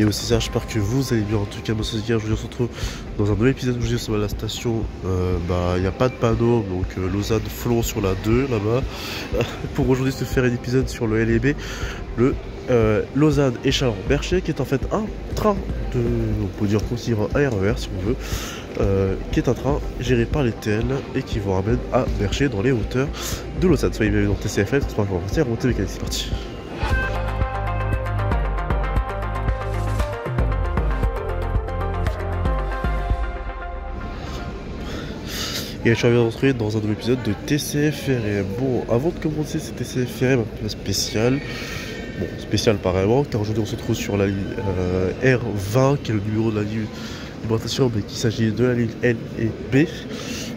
Et aussi ça, j'espère que vous allez bien. En tout cas, moi c'est Zika, aujourd'hui on se retrouve dans un nouvel épisode. Aujourd'hui on à la station, il n'y a pas de panneau, donc Lausanne Flon sur la 2 là-bas. Pour aujourd'hui se faire un épisode sur le LEB, le Lausanne Échallens-Bercher, qui est en fait un train de, on peut dire aussi un RER si on veut, qui est un train géré par les TL et qui vous ramène à Bercher dans les hauteurs de Lausanne. Soyez bienvenus dans TCFL, c'est remonter mécanique, c'est parti. Et je suis arrivé à retrouver dans un nouvel épisode de TCFRM. Bon, avant de commencer ce TCFRM un peu spécial, bon, spécial pas vraiment, car aujourd'hui on se trouve sur la ligne R20, qui est le numéro de la ligne d'alimentation, mais qu'il s'agit de la ligne N et B,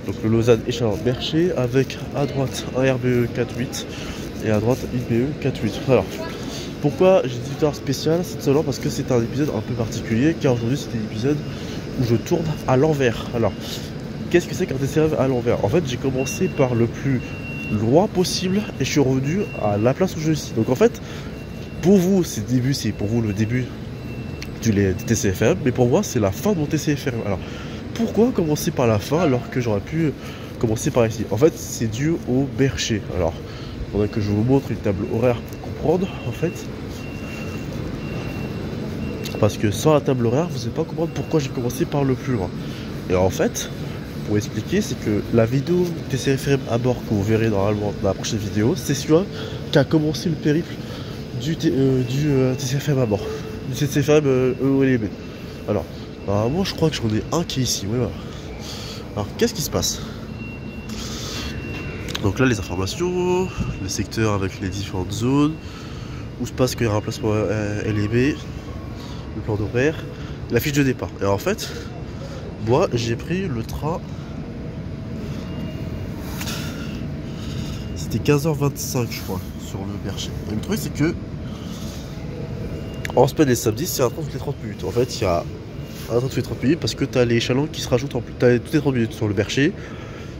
donc le Lausanne Échallens-Bercher, avec à droite un RBE 4.8 et à droite IBE 4.8. Alors, pourquoi j'ai dit tout à l'heure spécial? C'est seulement parce que c'est un épisode un peu particulier, car aujourd'hui c'est un épisode où je tourne à l'envers. Alors, qu'est-ce que c'est qu'un TCF à l'envers? En fait, j'ai commencé par le plus loin possible et je suis revenu à la place où je suis. Donc en fait, pour vous, c'est pour vous le début du TCFM, mais pour moi, c'est la fin de mon TCFM. Alors, pourquoi commencer par la fin alors que j'aurais pu commencer par ici? En fait, c'est dû au Bercher. Alors, il faudrait que je vous montre une table horaire pour comprendre, en fait. Parce que sans la table horaire, vous n'allez pas comprendre pourquoi j'ai commencé par le plus loin. Et en fait, pour expliquer, c'est que la vidéo TCFM à bord que vous verrez normalement dans la prochaine vidéo, c'est celui qui a commencé le périple du TCFM à bord, du TCFM EOLB. Alors, moi je crois que j'en ai un qui est ici, oui, voilà. Alors, qu'est-ce qui se passe? Donc là, les informations, le secteur avec les différentes zones, où se passe qu'il y a un remplacement LEB, le plan d'horaire, la fiche de départ. Et en fait, moi j'ai pris le train, c'était 15h25 je crois, sur le Bercher. Et le truc c'est que en semaine et samedi c'est un train toutes les 30 minutes. En fait il y a un train toutes les 30 minutes parce que tu as les échelons qui se rajoutent en plus. Tu as toutes les 30 minutes sur le Bercher.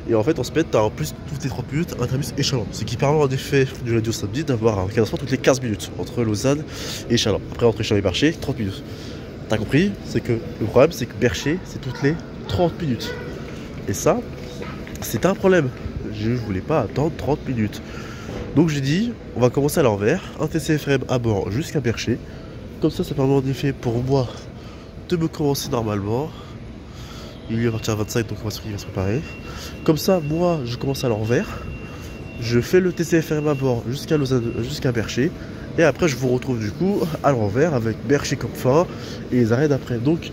Et en fait en semaine tu as en plus toutes les 30 minutes un terminus échelon. Ce qui permet en effet du lundi au samedi d'avoir un cadencement toutes les 15 minutes entre Lausanne et Échallens. Après entre Échallens et Bercher, 30 minutes. T'as compris? C'est que le problème c'est que Bercher c'est toutes les 30 minutes. Et ça, c'est un problème. Je voulais pas attendre 30 minutes. Donc j'ai dit, on va commencer à l'envers. Un TCFM à bord jusqu'à Bercher. Comme ça permet en effet pour moi de me commencer normalement. Il est à partir de 25, donc il va se préparer. Comme ça, moi, je commence à l'envers. Je fais le TCFM à bord jusqu'à Bercher. Et après, je vous retrouve du coup à l'envers avec Bercher comme fin et les arrêts d'après. Donc,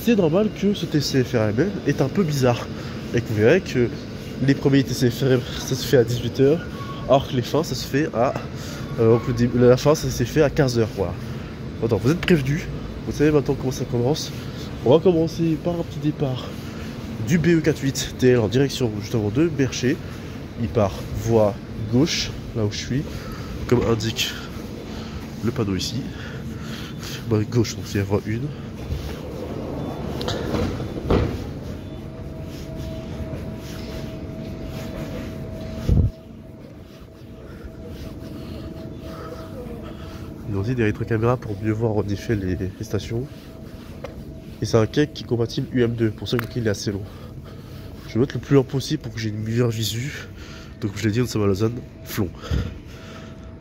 c'est normal que ce TCFRM est un peu bizarre. Et que vous verrez que les premiers TCFRM, ça se fait à 18h. Alors que les fins, ça se fait à... la fin, ça s'est fait à 15h. Voilà. Attends, vous êtes prévenus. Vous savez maintenant comment ça commence. On va commencer par un petit départ du BE48 TL en direction justement de Bercher. Il part voie gauche, là où je suis, comme indique le panneau ici. Voie gauche, donc c'est la voie 1. Ils ont dit des rétrocaméras pour mieux voir en effet les stations. Et c'est un cake qui est compatible UM2, pour ça qu'il est assez long. Je vais mettre le plus lent possible pour que j'ai une meilleure visu. Donc comme je l'ai dit, on est à Lausanne, Flon.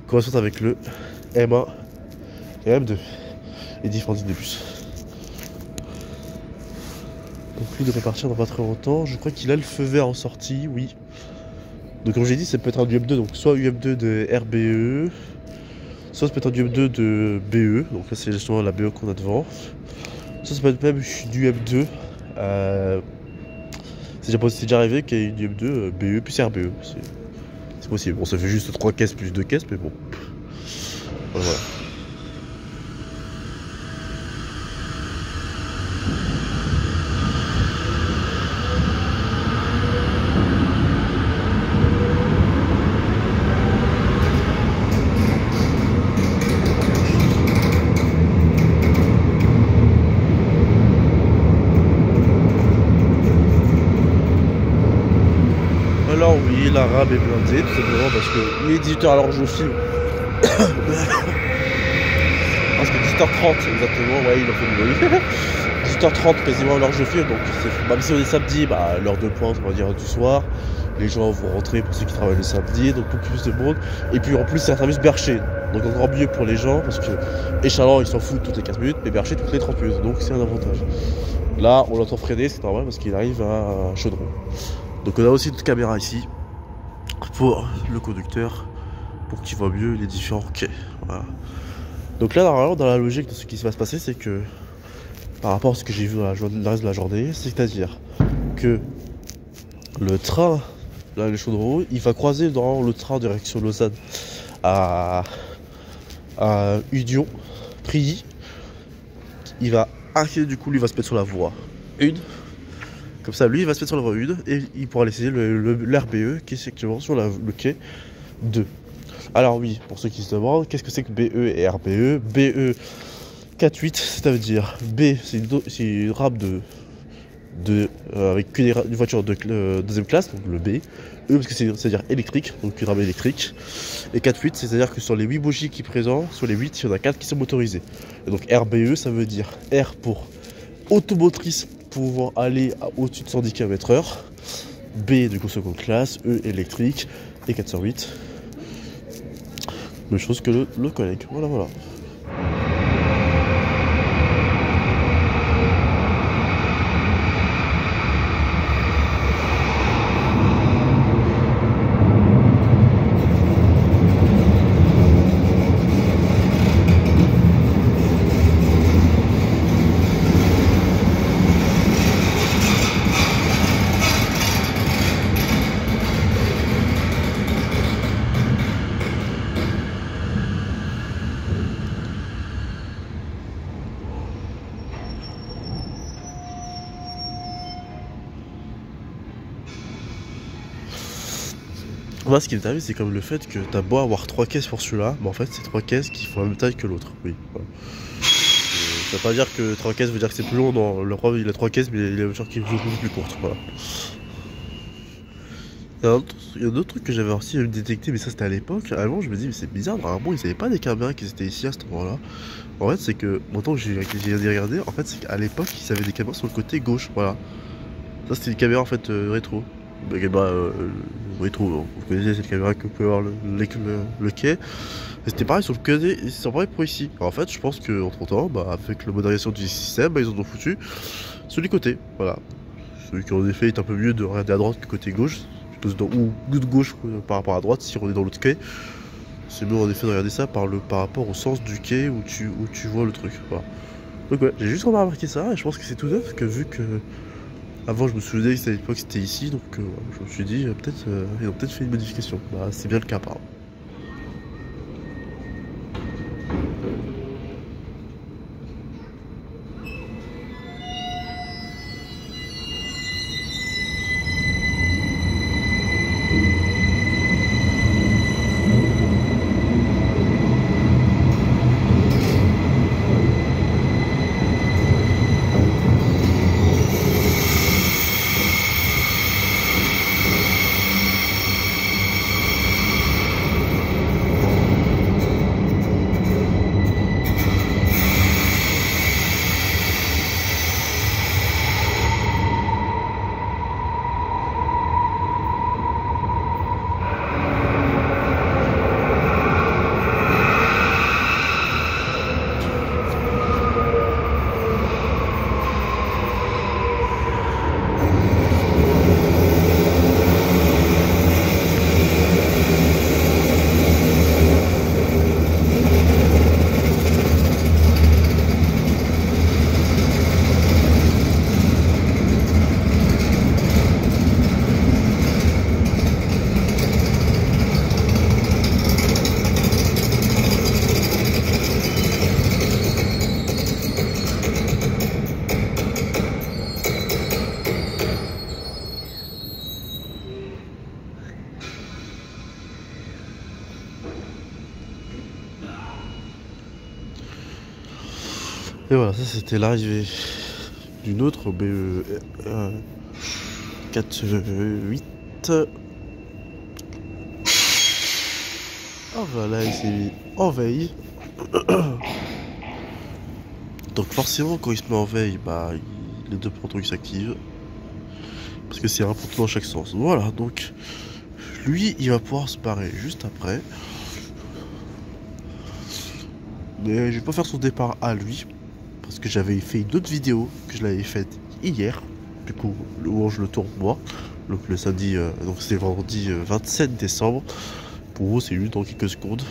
Correspond avec le M1 et M2. Et différentes lignes de bus. Donc lui devrait partir dans pas très longtemps. Je crois qu'il a le feu vert en sortie, oui. Donc comme j'ai dit, ça peut être un UM2, donc soit UM2 de RBE, soit ça peut être un UM2 de BE. Donc là c'est justement la BE qu'on a devant. Ça peut être même du M2. C'est déjà arrivé qu'il y ait une M2 BE plus RBE. C'est possible. Bon, ça fait juste 3 caisses plus 2 caisses, mais bon. Voilà. Alors oui, la rame est blindée, tout simplement parce que il est 18h alors je filme presque 18h30 exactement, ouais il en fait du bruit. 18h30 quasiment l'heure que je filme, donc même si on est samedi, bah, l'heure de pointe on va dire du soir. Les gens vont rentrer pour ceux qui travaillent le samedi, donc beaucoup plus de monde. Et puis en plus c'est un service Bercher, donc encore mieux pour les gens, parce que Échalon ils s'en foutent toutes les 15 minutes, mais Bercher toutes les 30 minutes, donc c'est un avantage. Là on l'entend freiner, c'est normal parce qu'il arrive à Chaudron. Donc on a aussi une caméra ici, pour le conducteur, pour qu'il voit mieux les différents quais. Voilà. Donc là normalement dans la logique de ce qui va se passer, c'est que par rapport à ce que j'ai vu dans le reste de la journée, c'est-à-dire que le train, là le Chaudron, il va croiser dans le train en direction Lausanne à Union, Prilly. Il va arrêter, du coup lui va se mettre sur la voie 1. Comme ça lui il va se mettre sur la voie 1 et il pourra laisser l'RBE qui est effectivement sur le quai 2. Alors oui, pour ceux qui se demandent, qu'est-ce que c'est que BE et RBE? BE 4-8, ça veut dire B, c'est une rame avec une voiture de deuxième classe, donc le B. E, parce que c'est-à-dire électrique, donc une rame électrique. Et 4-8, c'est-à-dire que sur les 8 bougies qui sont présentes, sur les 8, il y en a 4 qui sont motorisées. Et donc RBE, ça veut dire R pour automotrice pouvant aller au-dessus de 110 km/h. B, du coup, seconde classe. E, électrique. Et 408. Même chose que le collègue. Voilà, voilà. Moi, ce qui m'est arrivé, c'est comme le fait que t'as beau avoir 3 caisses pour celui-là, mais en fait, c'est 3 caisses qui font la même taille que l'autre. Oui, voilà. Ça veut pas dire que 3 caisses veut dire que c'est plus long. Non, le roi il a 3 caisses, mais il a une voiture qui est beaucoup plus courte. Voilà. Il y a un autre truc que j'avais aussi détecté, mais ça c'était à l'époque. Avant, je me dis, mais c'est bizarre, normalement, ils n'avaient pas des caméras qui étaient ici à cet endroit-là. En fait, c'est que, maintenant que j'ai regardé, en fait, c'est qu'à l'époque, ils avaient des caméras sur le côté gauche. Voilà. Ça, c'était une caméra en fait rétro. Une caméra rétro, vous connaissez cette caméra que vous pouvez voir le quai. Et c'était pareil sur le côté, c'est pareil pour ici. Alors, en fait, je pense qu'entre temps, bah, avec la modernisation du système, bah, ils en ont foutu sur les côtés. Voilà. Celui qui en effet est un peu mieux de regarder à droite que côté gauche. Ou de gauche par rapport à droite si on est dans l'autre quai. C'est mieux en effet de regarder ça par rapport au sens du quai où tu vois le truc. Voilà. Donc ouais, j'ai juste remarqué ça et je pense que c'est tout neuf que vu que avant je me souvenais que à l'époque c'était ici, donc ouais, je me suis dit peut-être ils ont peut-être fait une modification. Bah c'est bien le cas apparemment. Et voilà, ça c'était l'arrivée d'une autre BE 4-8. Oh voilà, il s'est mis en veille. Donc forcément quand il se met en veille, bah les deux pontons ils s'activent. Parce que c'est un ponton dans chaque sens. Voilà, donc lui il va pouvoir se barrer juste après. Mais je vais pas faire son départ à lui. Parce que j'avais fait une autre vidéo que je l'avais faite hier. Du coup, où je le tourne moi. Donc le samedi, donc c'est vendredi 27 décembre. Pour vous, c'est juste dans quelques secondes.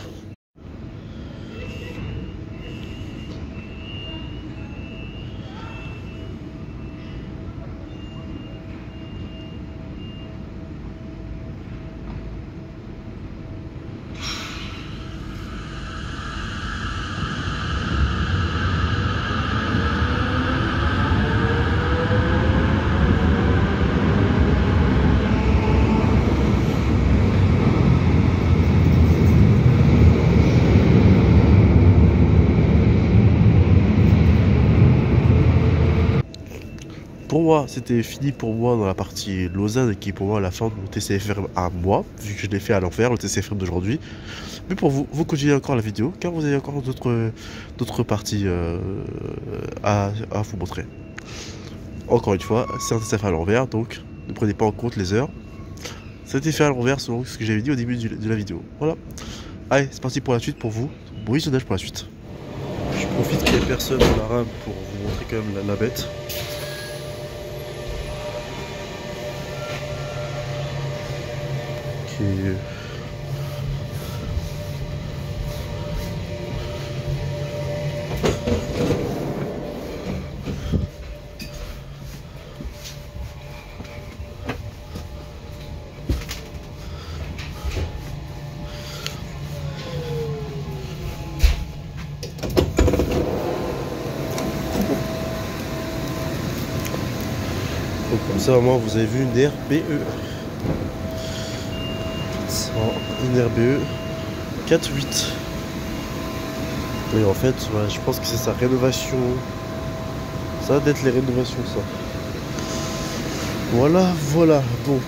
Pour moi, c'était fini pour moi dans la partie Lausanne, qui est pour moi la fin de mon TCFR à moi, vu que je l'ai fait à l'envers, le TCFR d'aujourd'hui. Mais pour vous, vous continuez encore la vidéo, car vous avez encore d'autres parties à vous montrer. Encore une fois, c'est un TCFR à l'envers, donc ne prenez pas en compte les heures. C'était fait à l'envers selon ce que j'avais dit au début de la vidéo. Voilà. Allez, c'est parti pour la suite pour vous. Bon visionnage pour la suite. Je profite qu'il n'y ait personne dans la rame pour vous montrer quand même la bête. Qui... Donc comme ça, au moins, vous avez vu une RBE. Une RBE 4.8. Et en fait, ouais, je pense que c'est sa rénovation. Ça va d'être les rénovations, ça. Voilà, voilà. Donc,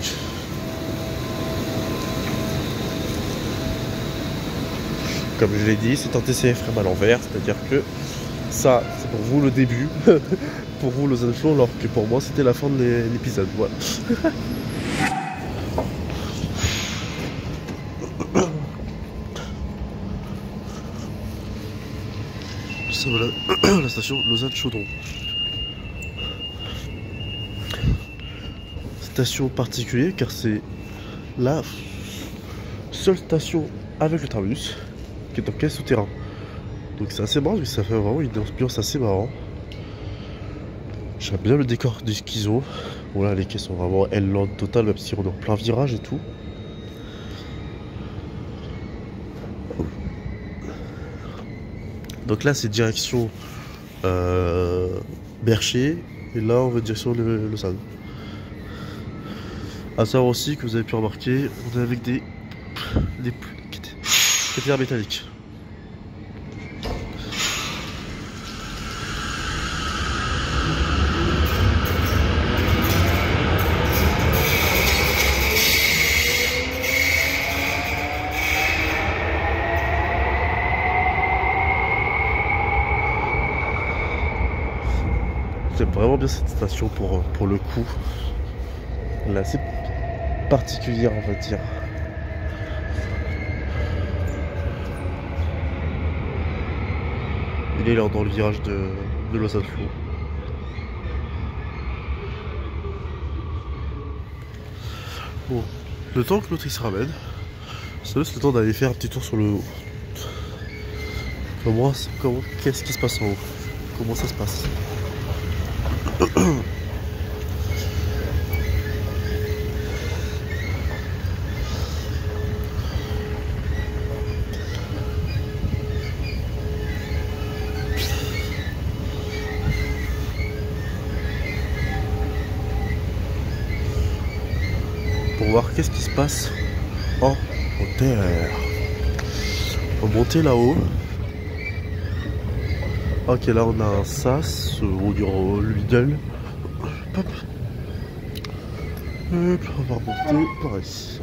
comme je l'ai dit, c'est un TCFR à l'envers, c'est-à-dire que ça, c'est pour vous le début, pour vous Lausanne Flow, alors que pour moi, c'était la fin de l'épisode. Voilà. Ça, voilà, la station Lausanne-Chaudron. Station particulière car c'est la seule station avec le terminus qui est en quai souterrain. Donc c'est assez marrant, ça fait vraiment une ambiance assez marrant. J'aime bien le décor du schizo. Voilà, les quais sont vraiment L-land total, même si on est en plein virage et tout. Donc là c'est direction Bercher et là on va direction Lausanne. A savoir aussi que vous avez pu remarquer, on est avec des capillaires métalliques. J'aime vraiment bien cette station pour le coup. Elle est assez particulière, on va dire. Il est là dans le virage de Lausanne Flow. Bon, le temps que l'autre il se ramène, ça laisse le temps d'aller faire un petit tour sur le haut. Qu'est-ce qui se passe en haut? Comment ça se passe? Pour voir qu'est-ce qui se passe en hauteur. On va monter là-haut. Ok, là on a un sas, on dirait le Lidl. Hop. Hop, on va remonter par ici.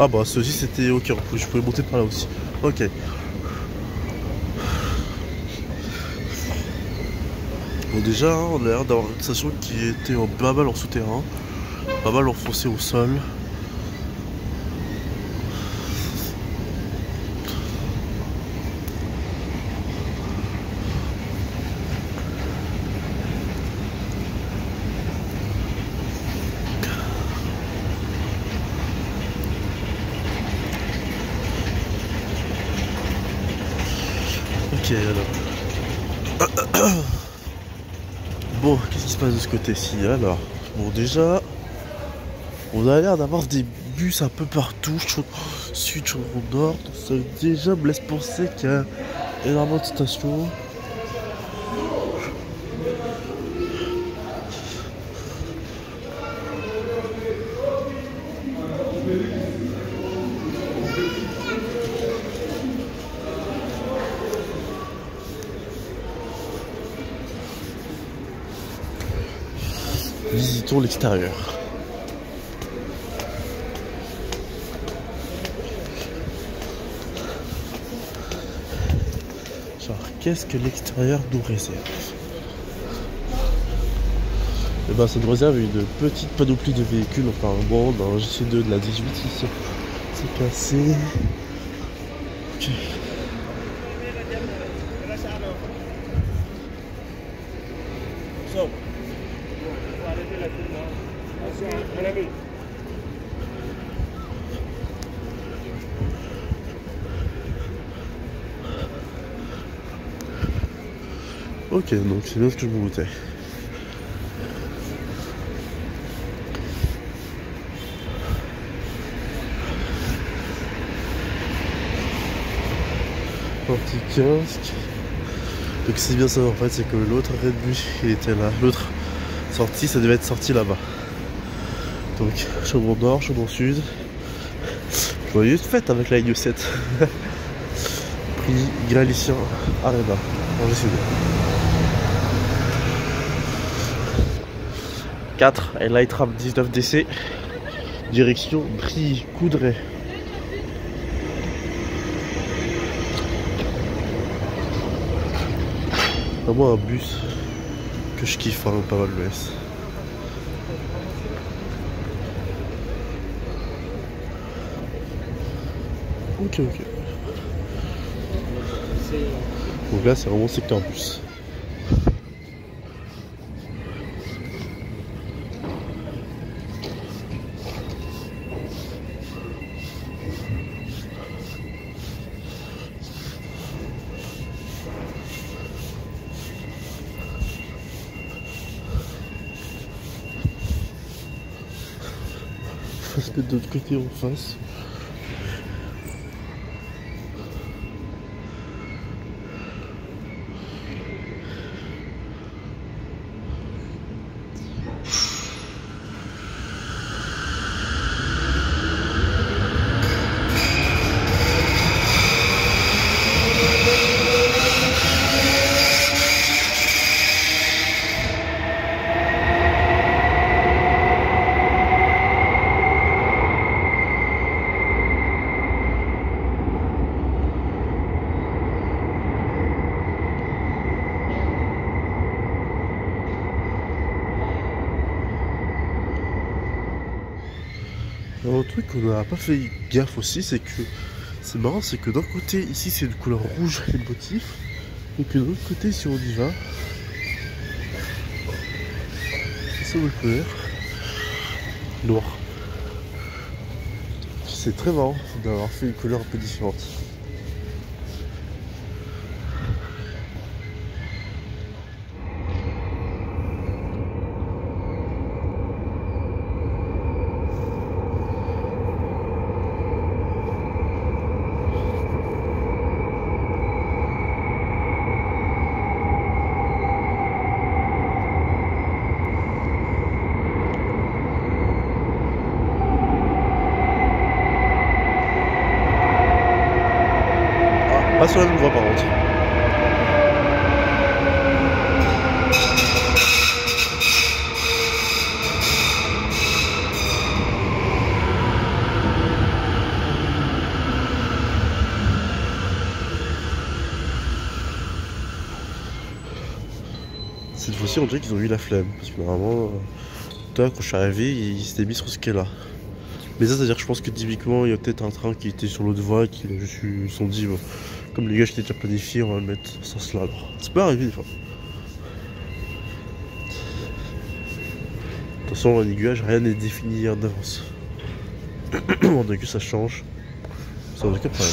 Ah bah ceci c'était ok, je pouvais monter par là aussi. Ok. Bon déjà, hein, on a l'air d'avoir une station qui était pas mal en souterrain, pas mal enfoncée au sol. Ok, alors. Bon, qu'est-ce qui se passe de ce côté-ci alors? Bon, déjà, on a l'air d'avoir des bus un peu partout, sud, chaudron nord, donc ça déjà me laisse penser qu'il y a énormément de stations. Visitons l'extérieur. Genre, qu'est-ce que l'extérieur nous réserve? Eh ben, ça nous réserve une petite panoplie de véhicules, enfin bon, dans un GC2 de la 18 ici. C'est passé. Ok. Ok, donc c'est bien ce que je me doutais. Anti-kiosque. Donc c'est bien ça en fait, c'est que l'autre Red Bull il était là. L'autre sortie, ça devait être sorti là-bas. Donc Chaumont Nord, Chaumont Sud. Joyeuse fête avec la ligne 7. Prix Galicien Arena en GC2. 4 et Light Tram 19 DC. Direction Brie-Coudray. Moi un bus que je kiffe hein, pas mal le S. Ok. Donc là c'est vraiment secteur bus. Parce que de l'autre côté en face. Alors, un truc qu'on n'a pas fait gaffe aussi, c'est que c'est marrant, c'est que d'un côté ici c'est de couleur rouge les motifs, et que de l'autre côté si on y va, c'est de couleur noir. C'est très marrant d'avoir fait une couleur un peu différente. Pas sur la même voie par contre. cette fois-ci, on dirait qu'ils ont eu la flemme. Parce que normalement, toi, quand je suis arrivé, ils s'étaient mis sur ce quai-là. Mais ça, c'est-à-dire que je pense que typiquement, il y a peut-être un train qui était sur l'autre voie et qu'ils se sont dit, bon, comme les gars, j'étais déjà planifié, on va le mettre dans ce sens-là. Alors, ça peut arriver des fois. De toute façon, en aiguillage, rien n'est défini en avance. On a que ça change. Ça n'a aucun problème.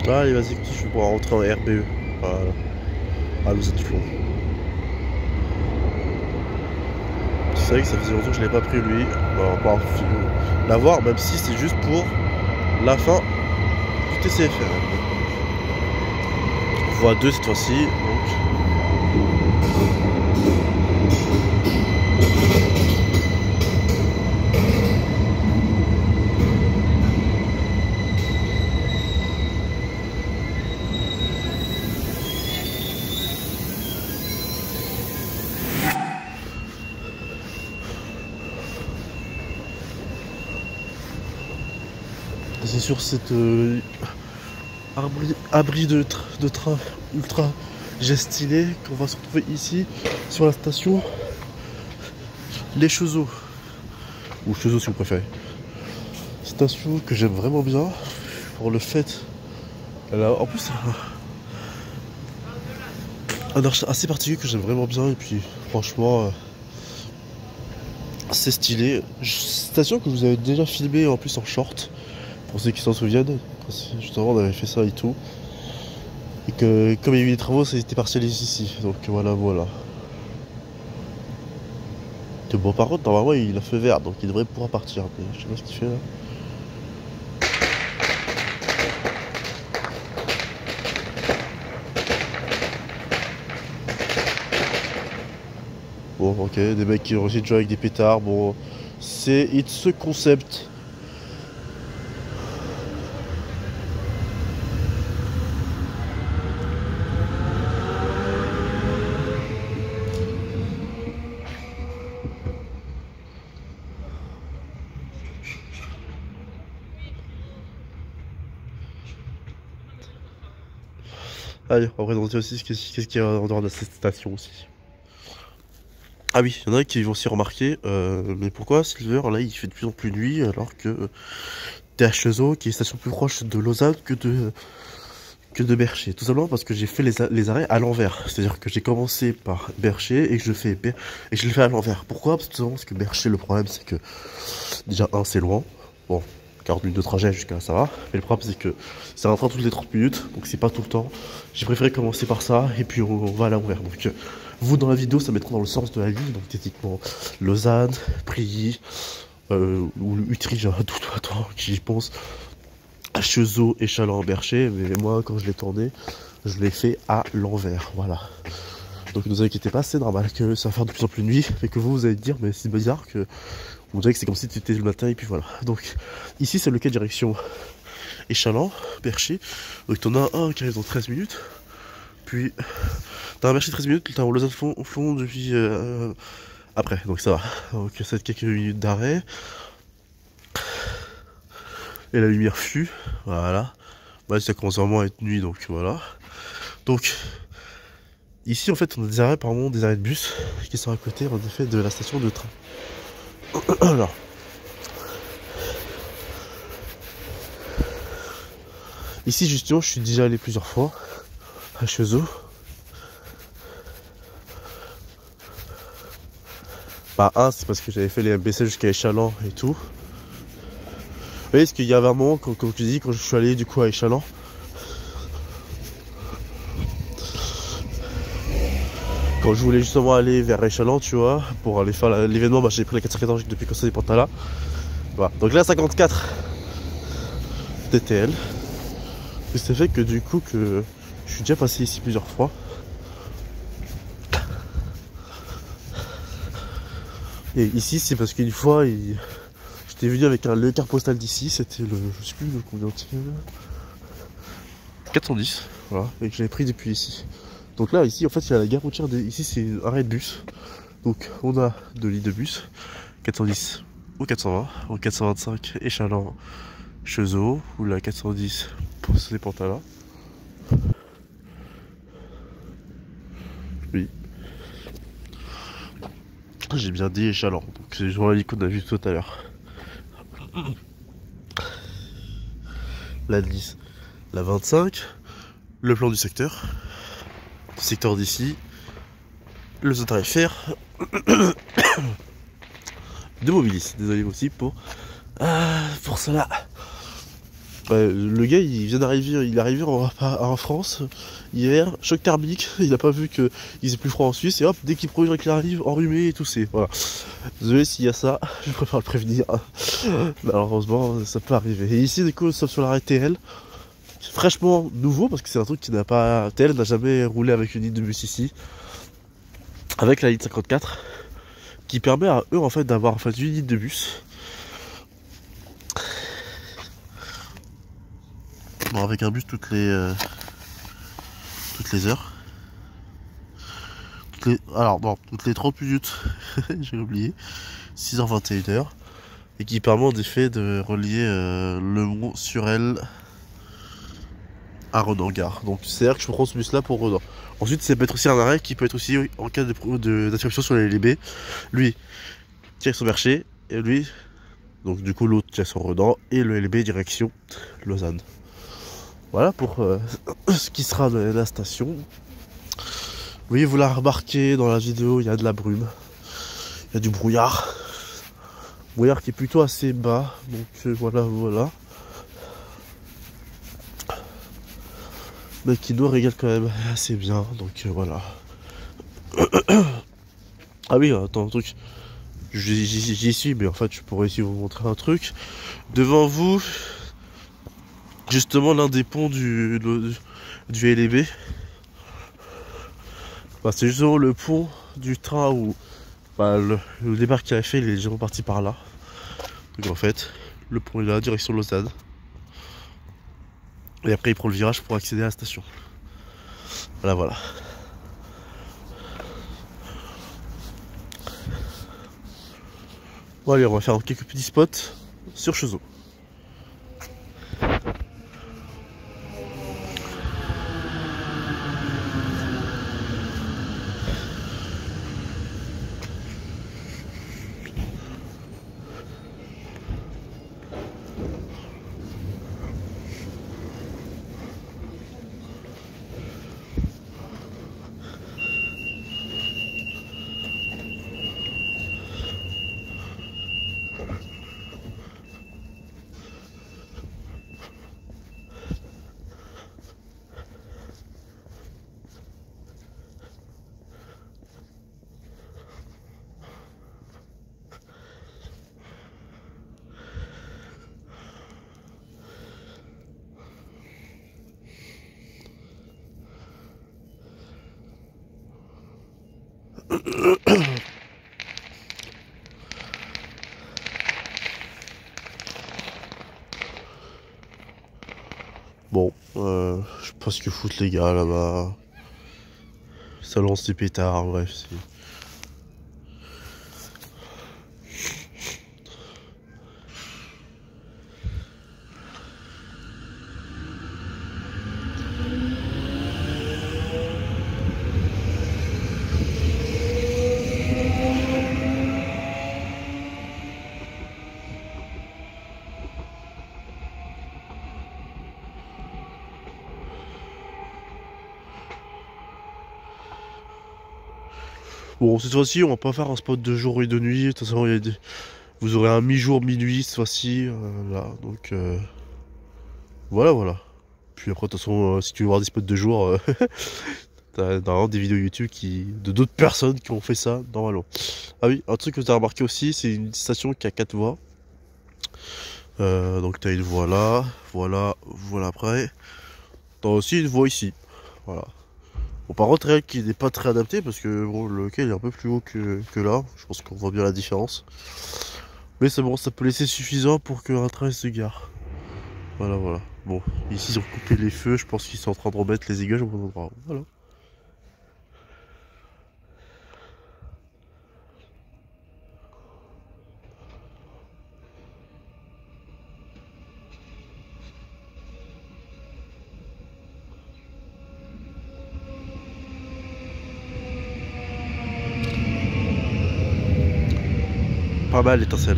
Allez, vas-y, je vais pouvoir rentrer en RBE. Voilà. Ah, vous êtes long. C'est vrai que ça faisait longtemps que je l'ai pas pris lui. On va pas l'avoir, même si c'est juste pour la fin du TCFR. Voie 2 cette fois-ci. C'est sur cette abri de train ultra gestilé qu'on va se retrouver ici sur la station Les Chezeaux, ou Chezeaux si vous préférez. Station que j'aime vraiment bien pour le fait elle a en plus un arche assez particulier que j'aime vraiment bien, et puis franchement c'est stylé. Station que je vous avais déjà filmé en plus en short, pour ceux qui s'en souviennent. Justement on avait fait ça et tout, et que comme il y a eu des travaux ça a été partialisé ici, donc voilà. Bon, par contre normalement il a feu vert, donc il devrait pouvoir partir, mais je sais pas ce qu'il fait là. Bon, ok, des mecs qui ont réussi de jouer avec des pétards, bon, c'est It's a concept. Allez, on va présenter aussi qu'est-ce qu'il y a en dehors de cette station aussi. Ah oui, il y en a qui vont s'y remarquer, mais pourquoi Silver, là, il fait de plus en plus nuit, alors que t'es à Cheseaux, qui est une station plus proche de Lausanne que de Bercher. Tout simplement parce que j'ai fait les arrêts à l'envers. C'est-à-dire que j'ai commencé par Bercher et que je l'ai fait à l'envers. Pourquoi? Tout simplement parce que Bercher, le problème, c'est que déjà, c'est loin. Bon, 40 minutes de trajet jusqu'à là, ça va. Mais le problème, c'est que c'est un train toutes les 30 minutes, donc c'est pas tout le temps. J'ai préféré commencer par ça, et puis on va à l'envers. Donc, vous, dans la vidéo, ça mettra dans le sens de la ligne. Donc, techniquement, Lausanne, Prilly, ou Utrecht, tout attends, j'y pense. À Cheseaux et Châlons-en-Bercher, mais moi, quand je l'ai tourné, je l'ai fait à l'envers. Voilà. Donc, ne vous inquiétez pas, c'est normal que ça va faire de plus en plus nuit, et que vous allez dire, mais c'est bizarre que. On dirait que c'est comme si tu étais le matin, et puis voilà. Donc, ici, c'est le quai direction Échalon, Bercher. Donc, t'en as un qui arrive dans 13 minutes. Puis, t'as un Bercher 13 minutes, t'as un Lausanne Flon depuis après. Donc, ça va. Donc, ça va être quelques minutes d'arrêt. Et la lumière fut. Voilà. Bah, ça commence vraiment à être nuit, donc voilà. Donc, ici, en fait, on a des arrêts, pardon, des arrêts de bus qui sont à côté, en effet, de la station de train. Alors. Ici, justement, je suis déjà allé plusieurs fois à Cheseaux. Bah, c'est parce que j'avais fait les MBC jusqu'à Échalon et tout. Vous voyez, parce qu'il y avait un moment, comme je dis, quand je suis allé du coup à Échalon, quand je voulais justement aller vers Échalon, tu vois, pour aller faire l'événement, bah, j'ai pris la 414 depuis Conseil des Pantalas. Voilà. Donc là, 54 TTL. Et c'est fait que du coup, que je suis déjà passé ici plusieurs fois. Et ici, c'est parce qu'une fois, j'étais venu avec le carte postal d'ici, c'était le, je sais plus le combien, 410, voilà, et que j'avais pris depuis ici. Donc là, ici, en fait, il y a la gare routière, ici, c'est un arrêt de bus. Donc, on a 2 lignes de bus, 410 ou 420, ou 425 Échalon, Cheseaux, ou la 410 pour les Pantalas. Oui. J'ai bien dit Échalon, donc c'est genre la ligne qu'on a vu tout à l'heure. La 10, la 25, le plan du secteur d'ici, le zone tarifaire de Mobilis. Désolé aussi pour cela. Le gars il vient d'arriver, il est arrivé en France hier, choc thermique, il a pas vu qu'il faisait plus froid en Suisse et hop, dès qu'il arrive, enrhumé et tout c'est. Voilà. Désolé s'il y a ça, je préfère le prévenir. Malheureusement ça peut arriver. Et ici du coup, sauf sur l'arrêt TL, fraîchement nouveau parce que c'est un truc qui n'a pas. TL n'a jamais roulé avec une ligne de bus ici. Avec la ligne 54 qui permet à eux en fait d'avoir en fait une ligne de bus. Bon, avec un bus toutes les heures. Toutes les 30 minutes, j'ai oublié, 6h 21h, et qui permet en effet de relier le Mont-sur-Elle à Redon-Gare. Donc c'est-à-dire que je prends ce bus là pour Redon. Ensuite ça peut être aussi un arrêt qui peut être aussi en cas d'interruption sur les LB. Lui, direction Bercher, et lui, donc du coup l'autre direction Redon, et le LB direction Lausanne. Voilà pour ce qui sera de la station. Oui, vous l'avez remarqué dans la vidéo, il y a de la brume. Il y a du brouillard. Brouillard qui est plutôt assez bas. Donc voilà. Mais qui nous régale quand même assez bien. Donc voilà. Ah oui, attends, un truc. J'y suis, mais en fait, je pourrais aussi vous montrer un truc. Devant vous, justement, l'un des ponts du LB. Bah, c'est justement le pont du train où le départ qu'il a fait, il est déjà parti par là. Donc en fait, le pont est là, direction Lausanne. Et après, il prend le virage pour accéder à la station. Voilà. Bon allez, on va faire quelques petits spots sur Cheseaux. Bon, je sais pas ce que foutent les gars là-bas. Ça lance des pétards, bref. Bon, cette fois-ci, on va pas faire un spot de jour et de nuit. De toute façon, vous aurez un mi-jour, minuit cette fois-ci. Là, donc voilà, voilà. Puis après, de toute façon, si tu veux voir des spots de jour, t'as normalement des vidéos YouTube de d'autres personnes qui ont fait ça normalement. Ah oui, un truc que tu as remarqué aussi, c'est une station qui a 4 voies. Donc t'as une voie là, voilà, voilà après. T'as aussi une voie ici. Voilà. Bon, par contre, elle qui n'est pas très adapté parce que bon, le quai il est un peu plus haut que là. Je pense qu'on voit bien la différence. Mais c'est bon, ça peut laisser suffisant pour qu'un train se gare. Voilà, voilà. Bon, ici ils ont coupé les feux. Je pense qu'ils sont en train de remettre les aiguilles au bon endroit. Voilà. Pas mal l'étincelle.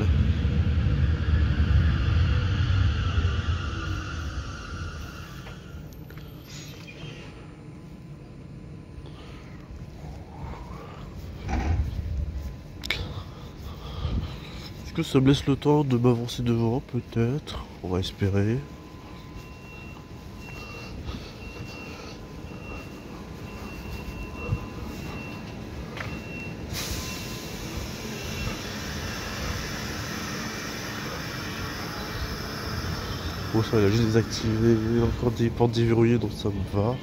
Est-ce que ça me laisse le temps de m'avancer devant? Peut-être. On va espérer. Bon, ça, il a juste désactivé encore des portes déverrouillées, donc ça me va.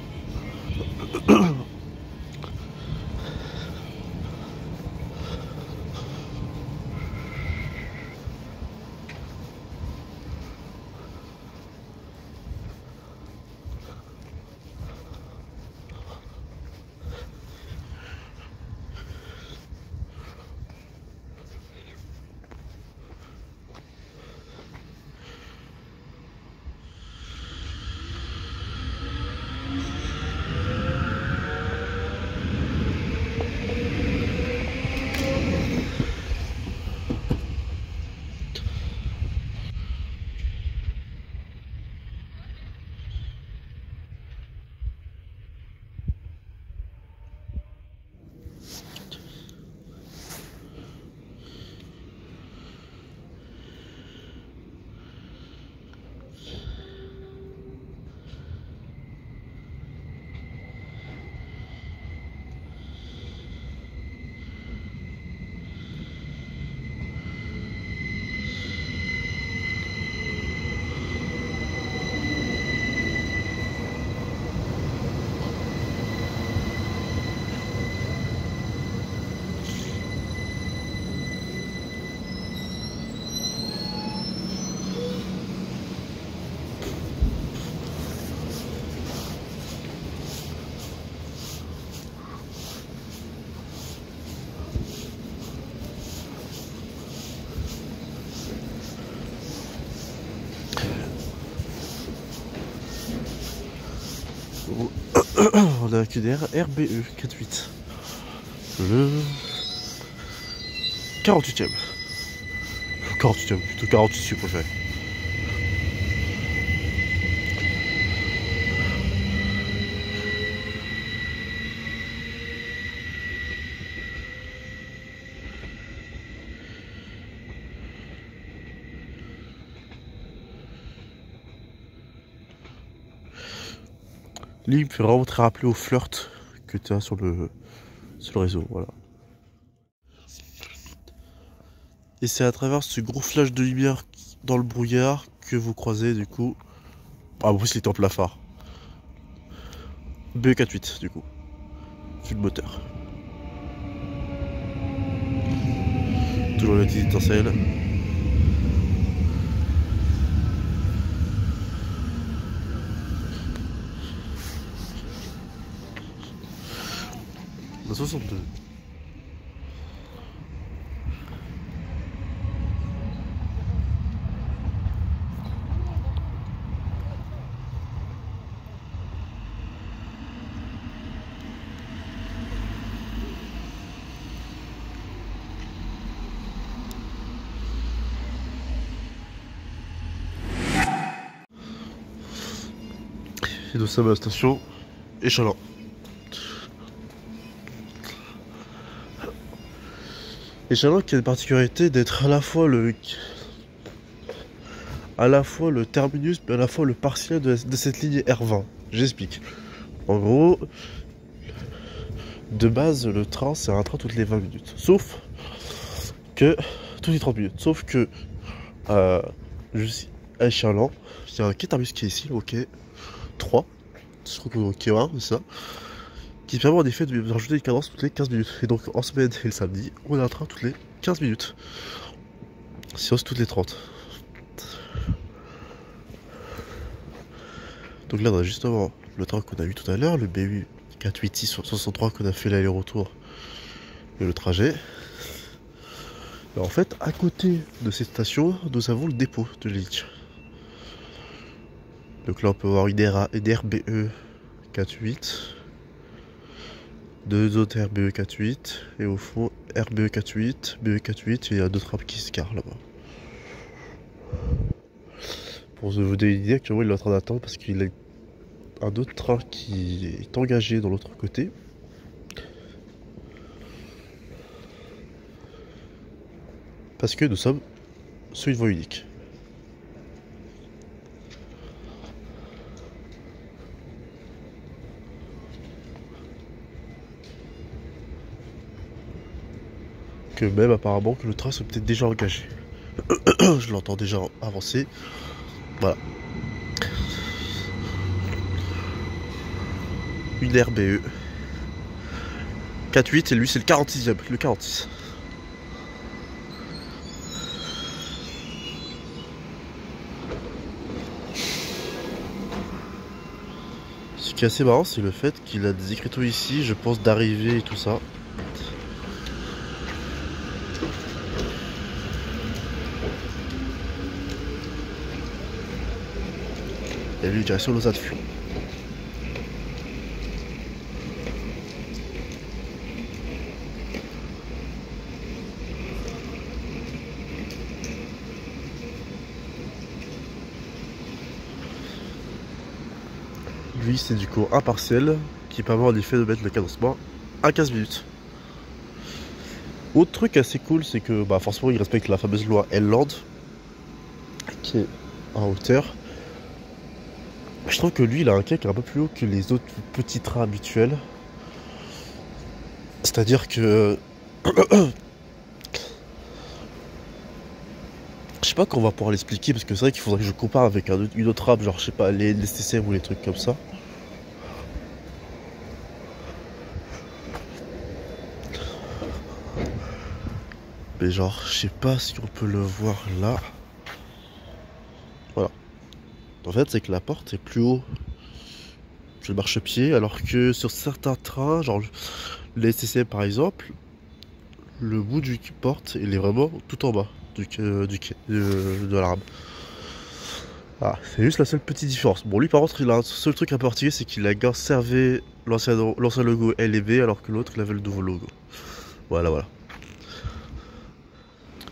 On a un QDR RBE 48. Le 48ème. 48ème, plutôt 48 si vous préférez. Lui, il me fait vraiment très rappeler au flirt que tu as sur le réseau, voilà. Et c'est à travers ce gros flash de lumière dans le brouillard que vous croisez du coup. Ah, en plus, il était en plein phare. BE48 du coup. Full moteur. Toujours les petites étincelles. La 62. Et nous sommes à la station Échalon. Échalon qui a la particularité d'être à la fois le terminus mais à la fois le partiel de cette ligne R20. J'explique. En gros, de base le train c'est un train toutes les 20 minutes. Sauf que toutes les 30 minutes. Sauf que juste à Échalon, il y a un quai terminus qui est ici, ok. 3, je crois que ok, ouais, c'est ça, qui permet en effet de rajouter une cadence toutes les 15 minutes. Et donc en semaine et le samedi, on a un train toutes les 15 minutes. Sinon c'est toutes les 30. Donc là on a justement le train qu'on a vu tout à l'heure, le BU 486 63 qu'on a fait l'aller-retour et le trajet. Et en fait, à côté de cette station, nous avons le dépôt de Liège. Donc là on peut voir une RBE 48, deux autres RBE 48, et au fond RBE 48, BE 48, et il y a deux trains qui se carrent là-bas. Pour vous donner une idée, actuellement il est en train d'attendre parce qu'il y a un autre train qui est engagé dans l'autre côté. Parce que nous sommes sur une voie unique. Que même apparemment que le train soit peut-être déjà engagé. Je l'entends déjà avancer. Voilà. Une RBE 4-8 et lui c'est le 46e, le 46. Ce qui est assez marrant c'est le fait qu'il a des écriteaux ici, je pense d'arrivée et tout ça. Et lui direction Lausanne-Fion. Lui c'est du coup un partiel qui permet en effet de mettre le cadencement à 15 minutes. Autre truc assez cool c'est que bah forcément il respecte la fameuse loi L-Land qui est en hauteur. Je trouve que lui il a un quai qui est un peu plus haut que les autres petits trains habituels. C'est-à-dire que je sais pas qu'on va pouvoir l'expliquer parce que c'est vrai qu'il faudrait que je compare avec une autre rame, genre je sais pas, les STCM ou les trucs comme ça. Mais genre, je sais pas si on peut le voir là. Voilà. En fait, c'est que la porte est plus haut que le marchepied, alors que sur certains trains, genre les STCM par exemple, le bout du porte, il est vraiment tout en bas du quai, de la rame. Ah, c'est juste la seule petite différence. Bon, lui par contre, il a un seul truc à particulier, c'est qu'il a conservé l'ancien logo L et B, alors que l'autre, il avait le nouveau logo. Voilà, voilà.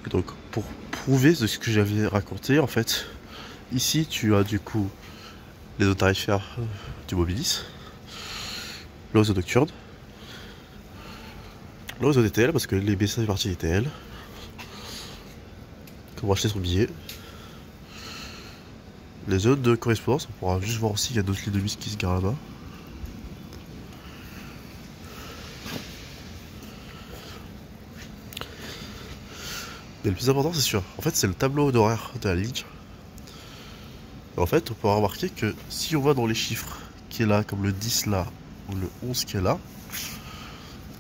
Et donc, pour prouver ce que j'avais raconté, en fait, ici, tu as du coup les zones tarifaires du Mobilis, le réseau nocturne, le réseau DTL, parce que les BC fait partie des DTL. Comment acheter son billet. Les zones de correspondance, on pourra juste voir aussi qu'il y a d'autres lignes de bus qui se garent là-bas. Mais le plus important, c'est sûr. En fait, c'est le tableau d'horaire de la ligne. Et en fait, on peut remarquer que si on va dans les chiffres qui est là, comme le 10 là, ou le 11 qui est là,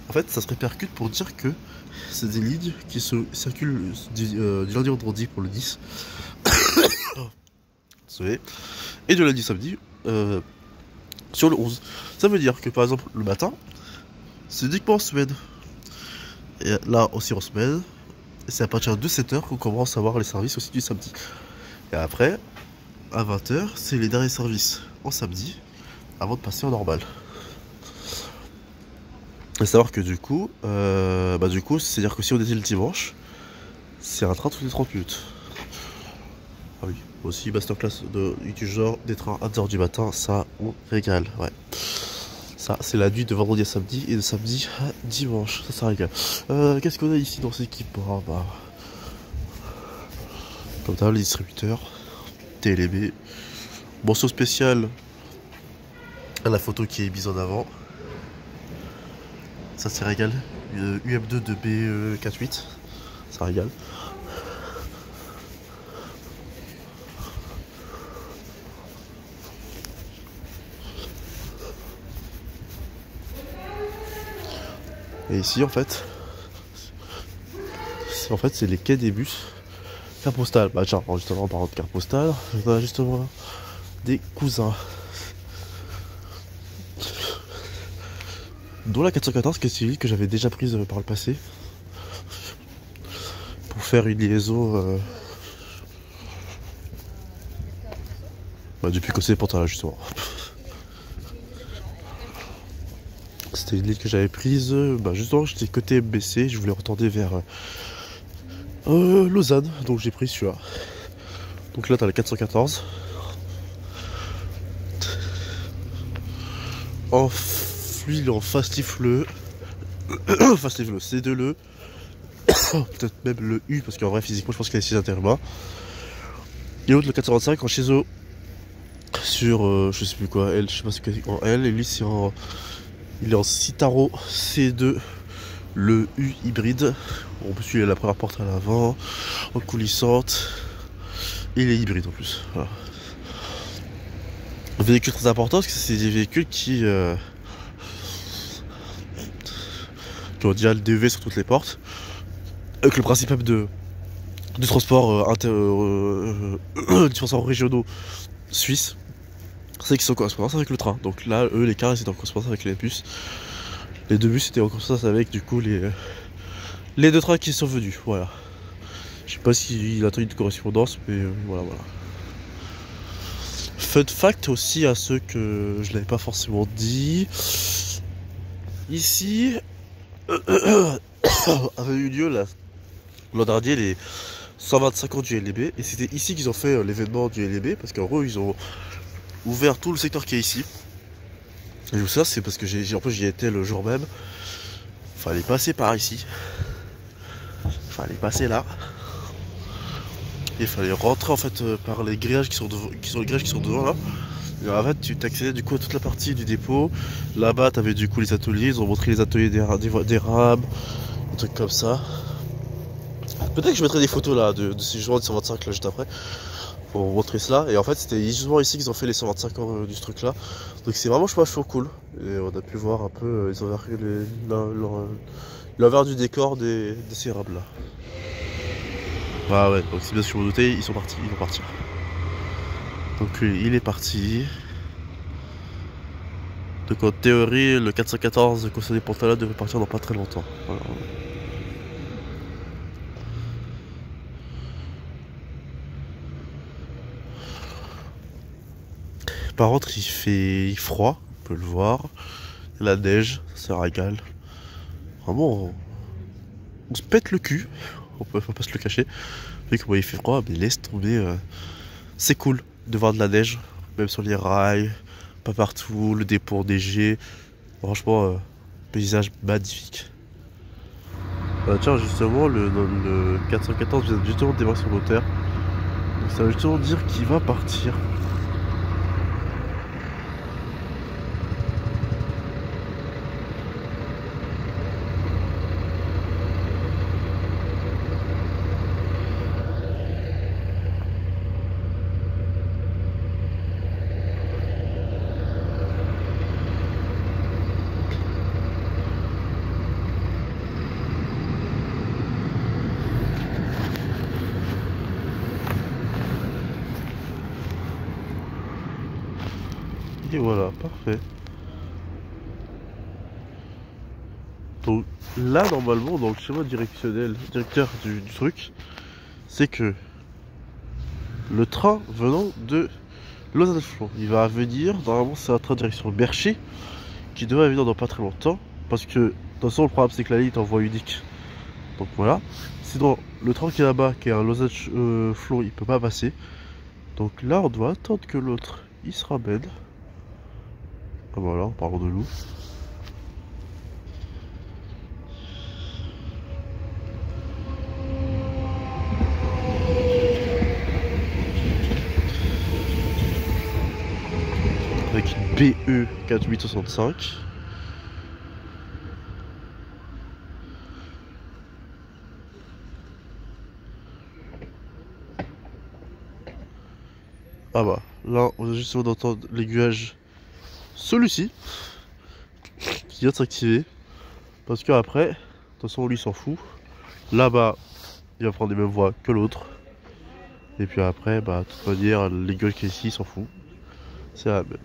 En fait, ça se répercute pour dire que c'est des lignes qui se circulent du lundi au vendredi pour le 10. Désolé. Et de lundi au samedi sur le 11. Ça veut dire que par exemple le matin, c'est uniquement en semaine. Et là aussi en semaine, c'est à partir de 7h qu'on commence à avoir les services aussi du samedi. Et après, à 20h, c'est les derniers services en samedi avant de passer en normal. Et savoir que du coup, c'est-à-dire que si on était le dimanche, c'est un train toutes les 30 minutes. Ah oui, aussi masterclass du genre des trains à 10h du matin, ça on régale, ouais. Ça, c'est la nuit de vendredi à samedi et de samedi à dimanche, ça régale. Qu'est-ce qu'on a ici dans cette équipe? Comme t'as les distributeurs, TLB, mention spéciale à la photo qui est mise en avant. Ça c'est régal. UM2 de B48, ça régale. Et ici en fait, c'est les quais des bus. Carte postale, bah tiens, justement en parlant de carte postale, on a justement des cousins. Dont la 414 qui est celle que j'avais déjà prise par le passé. Pour faire une liaison depuis Cossé pour là justement. C'était une ligne que j'avais prise, justement j'étais côté MBC, je voulais retourner vers Lausanne, donc j'ai pris celui-là. Donc là t'as la 414. En fluide, en fastifleux. Fastifleux, C2E. Peut-être même le U, parce qu'en vrai physiquement je pense qu'il y a 6 intérimaires. Et l'autre le 425 en Chiso. Sur je sais plus quoi, L, je sais pas ce qu'il y a en L, et lui c'est en. Il est en Citaro C2, le U hybride. On peut suivre la première porte à l'avant, en coulissante. Et il est hybride en plus. Voilà. Un véhicule très important parce que c'est des véhicules qui ont déjà le DEV sur toutes les portes. Avec le principe même de transport du transport régionaux suisses. C'est qu'ils sont en correspondance avec le train. Donc là, eux, les cars, ils étaient en correspondance avec les bus. Les deux bus étaient en correspondance avec, du coup, les deux trains qui sont venus. Voilà. Je sais pas s'il a eu de correspondance, mais voilà. Fun fact aussi à ceux que je l'avais pas forcément dit. Ici, avait eu lieu l'an dernier les 125 ans du LDB. Et c'était ici qu'ils ont fait l'événement du LDB. Parce qu'en gros, ils ont ouvert tout le secteur qui est ici. Et tout ça, c'est parce que en plus j'y étais le jour même. Fallait passer par ici. Fallait passer là. Et il fallait rentrer en fait par les grillages qui sont devant là. Et en fait tu t'accédais du coup à toute la partie du dépôt. Là-bas t'avais du coup les ateliers, ils ont montré les ateliers des rames, des trucs comme ça. Peut-être que je mettrai des photos là de ces jours de 125 là juste après. Pour montrer cela. Et en fait c'était justement ici qu'ils ont fait les 125 ans du truc là. Donc c'est vraiment je trouve cool. Et on a pu voir un peu, ils ont l'envers du décor de ces rames là. Ah ouais, donc c'est bien sûr vous doutez, ils vont partir. Donc il est parti. Donc en théorie, le 414 concerné Pantala devrait partir dans pas très longtemps. Voilà. Par contre, il fait froid, on peut le voir. La neige, ça régale. Vraiment, on se pète le cul. On peut pas se le cacher. Vu comment il fait froid, mais laisse tomber. C'est cool de voir de la neige, même sur les rails, pas partout, le dépôt enneigé. Franchement, paysage magnifique. Tiens, justement, le 414 vient justement de démarrer son moteur. Donc ça veut justement dire qu'il va partir. Et voilà, parfait. Donc là, normalement, dans le schéma directionnel, directeur du truc, c'est que le train venant de Lausanne-Flon, il va venir, normalement c'est un train direction Bercher, qui devrait venir dans pas très longtemps, parce que de toute façon le problème c'est que la ligne est en voie unique. Donc voilà. Sinon, le train qui est là-bas, qui est un Lausanne-Flon, il peut pas passer. Donc là, on doit attendre que l'autre, il se ramène. Ah voilà, en parlant de loup. Avec une BE 4865. Ah bah, là, on a justement d'entendre l'aiguillage. Celui-ci, qui vient de s'activer. Parce que après, de toute façon, lui s'en fout. Là-bas, il va prendre les mêmes voies que l'autre. Et puis après, bah, de toute manière, l'aiguille qui est ici, il s'en fout. C'est la même.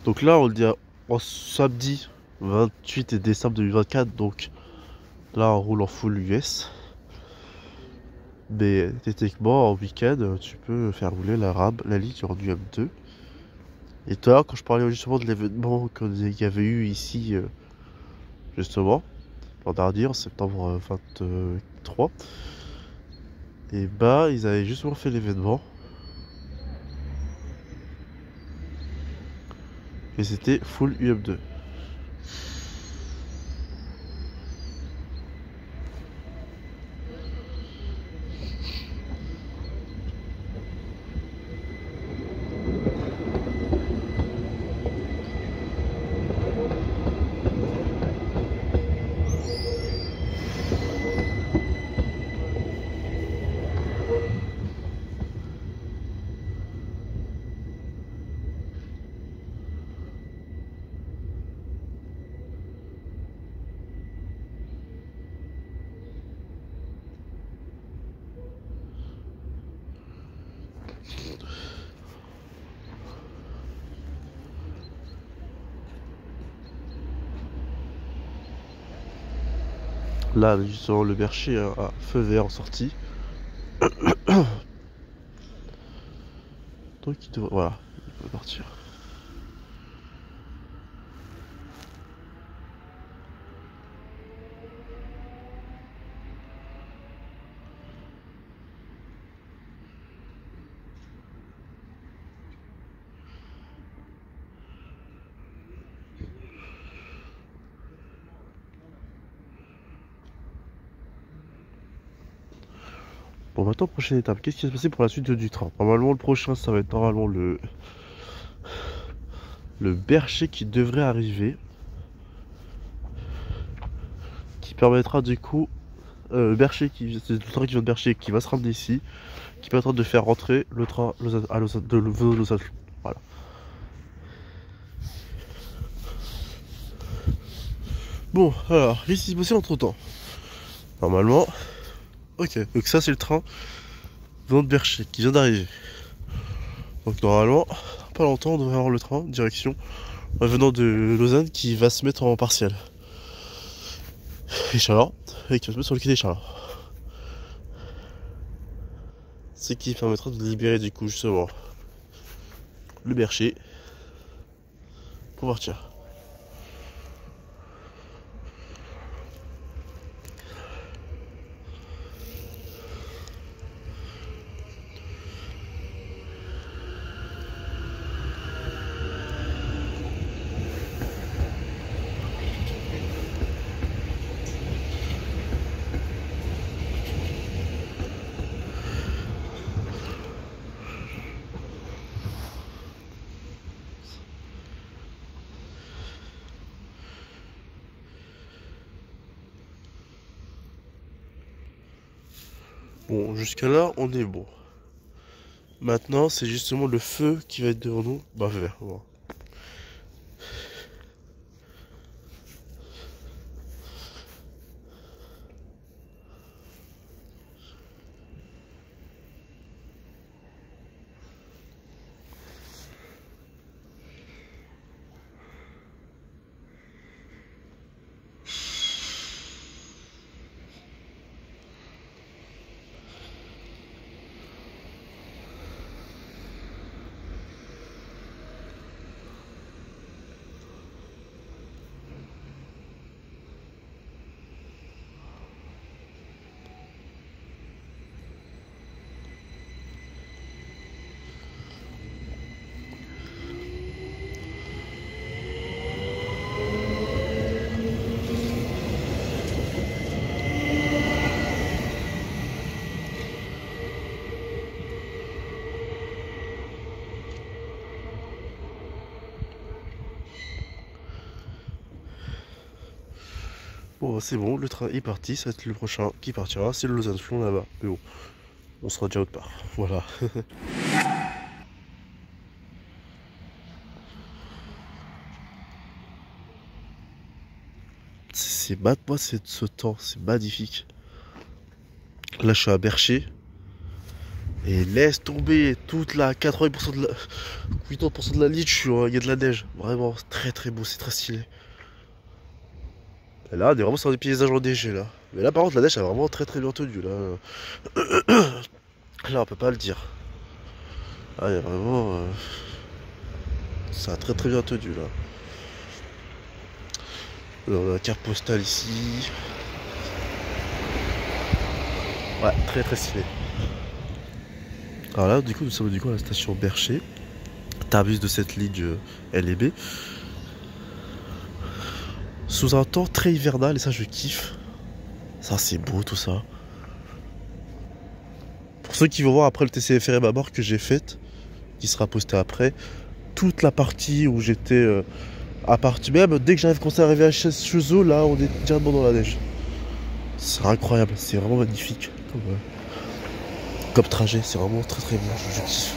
Donc là, on le dit en samedi 28 décembre 2024. Donc là, on roule en full US. Mais techniquement, en week-end, tu peux faire rouler la ligne du M2. Et toi, quand je parlais justement de l'événement qu'il y avait eu ici, justement, l'an dernier, en septembre 23, et bah, ils avaient justement fait l'événement. Et c'était full UM2. Là, justement, le Bercher a feu vert en sortie. Donc, voilà, il peut partir. Bon, maintenant, prochaine étape. Qu'est-ce qui va se passer pour la suite du train? Normalement, le prochain, ça va être normalement le Bercher qui devrait arriver. Qui permettra du coup. Le Bercher, c'est le train qui vient de Bercher, qui va se ramener ici. Qui permettra de faire rentrer le train à Lausanne, de Lausanne. Voilà. Bon, alors, qu'est-ce qui s'est passé entre temps? Normalement. Ok, donc ça, c'est le train venant de Bercher qui vient d'arriver. Donc normalement, pas longtemps, on devrait avoir le train direction venant de Lausanne qui va se mettre en partiel. Échalant, et qui va se mettre sur le quai d'Échalant. Ce qui permettra de libérer du coup justement le Bercher pour partir. Bon, jusqu'à là, on est bon. Maintenant, c'est justement le feu qui va être devant nous. Bah, vert. Voilà. Bon, bah, c'est bon, le train est parti, ça va être le prochain qui partira, c'est le Lausanne-Flon là-bas. Mais bon, on sera déjà autre part. Voilà. C'est moi ce temps, c'est magnifique. Là, je suis à Bercher. Et laisse tomber toute la 80% de la 80% de la ligne, il y a de la neige. Vraiment très très beau, c'est très stylé. Et là, on est vraiment sur des paysages enneigés là. Mais là par contre la neige a vraiment très très bien tenu là. Là on peut pas le dire. Ah il y a vraiment ça a très très bien tenu là. Alors, on a la carte postale ici. Ouais, très très stylé. Alors là du coup nous sommes à la station Bercher. Terminus de cette ligne L et B. Sous un temps très hivernal et ça je kiffe. Ça c'est beau tout ça. Pour ceux qui vont voir après le TCFRM à bord que j'ai faite, qui sera posté après, toute la partie où j'étais à partir même dès que j'arrive commencé à arriver à Cheseaux, là on est directement dans la neige. C'est incroyable, c'est vraiment magnifique comme trajet, c'est vraiment très très bon, je kiffe.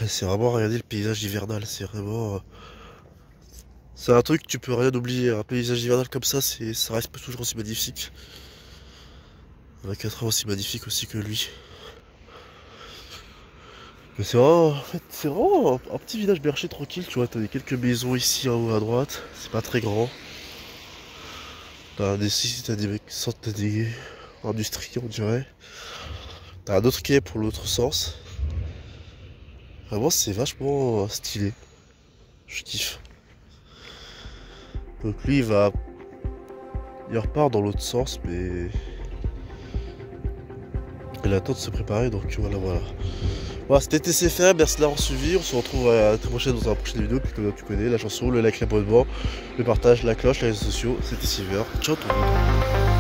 C'est vraiment regarder le paysage hivernal, c'est vraiment c'est un truc que tu peux rien oublier, un paysage hivernal comme ça, ça reste toujours aussi magnifique. 24 heures aussi magnifique aussi que lui. Mais c'est vraiment, en fait, c'est vraiment un petit village berger tranquille, tu vois, t'as quelques maisons ici en haut à droite, c'est pas très grand. T'as des industries on dirait. T'as un autre quai pour l'autre sens. Vraiment c'est vachement stylé. Je kiffe. Donc lui il repart dans l'autre sens mais il attend de se préparer donc voilà. Voilà, c'était TCFR, merci de l'avoir suivi, on se retrouve à la très prochaine dans une prochaine vidéo, puis comme tu connais, la chanson, le like, l'abonnement, le partage, la cloche, les réseaux sociaux, c'était Silver, ciao tout le monde.